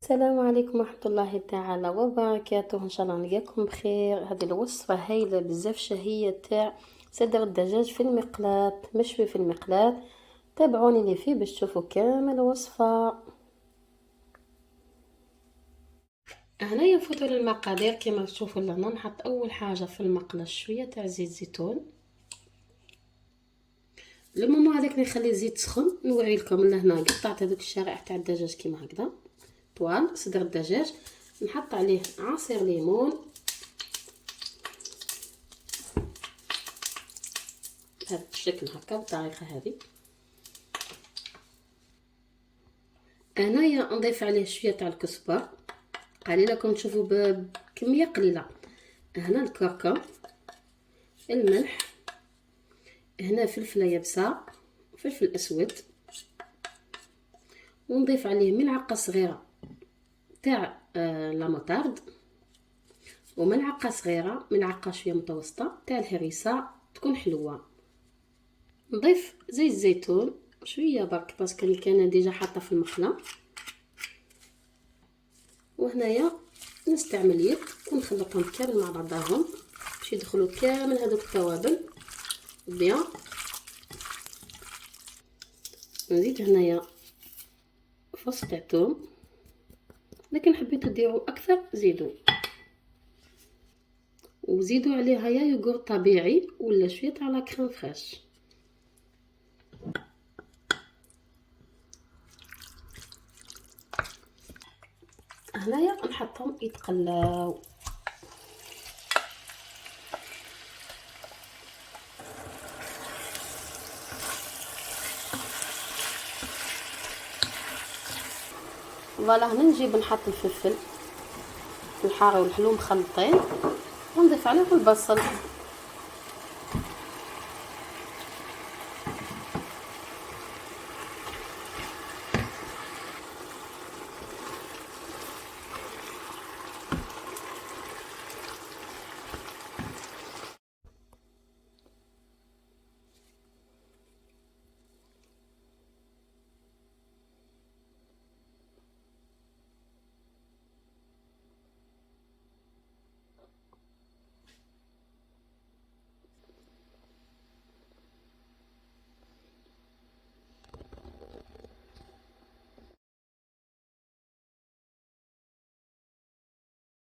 السلام عليكم ورحمة الله تعالى وبركاته. ان شاء الله نلقاكم بخير. هذه الوصفة هايلة بزاف شهية تاع صدر الدجاج في المقلاة، مشوي في المقلاة. تابعوني لي فيه باش تشوفوا كامل الوصفة. هنايا فوتوا للمقادير كما تشوفوا لنا. نحط اول حاجة في المقلاة شوية تاع زيت زيتون. لما هذاك نخلي الزيت سخن نوعي لكم لهنا قطعت هذوك الشرائح تاع الدجاج كيما هكذا طوال صدر الدجاج. نحط عليه عصير ليمون بهذا الشكل هكا بالطريقه هذه. انايا نضيف عليه شويه تاع الكزبر قليله كم تشوفوا بكميه قليله. هنا الكركم، الملح، هنا فلفله يابسه، فلفل اسود، ونضيف عليه ملعقه صغيره تاع لا موطارد، وملعقه صغيره ملعقه شويه متوسطه تاع الهريسه تكون حلوه. نضيف زيت زيتون شويه برك باسكو اللي كان ديجا حاطه في المقله. وهنايا نستعمل يد ونخلطهم كامل مع بعضهم باش يدخلوا كامل هذوك التوابل بيان. نزيد هنايا فص تاع ثوم، لكن حبيتو ديروا اكثر زيدوا، وزيدوا عليها يا يوغورت طبيعي ولا شويه تاع لا كريم فريش. هنايا نحطهم يتقلاو. فوالا هنا نجيب نحط الفلفل الحار والحلو مخلطين ونضيف عليه البصل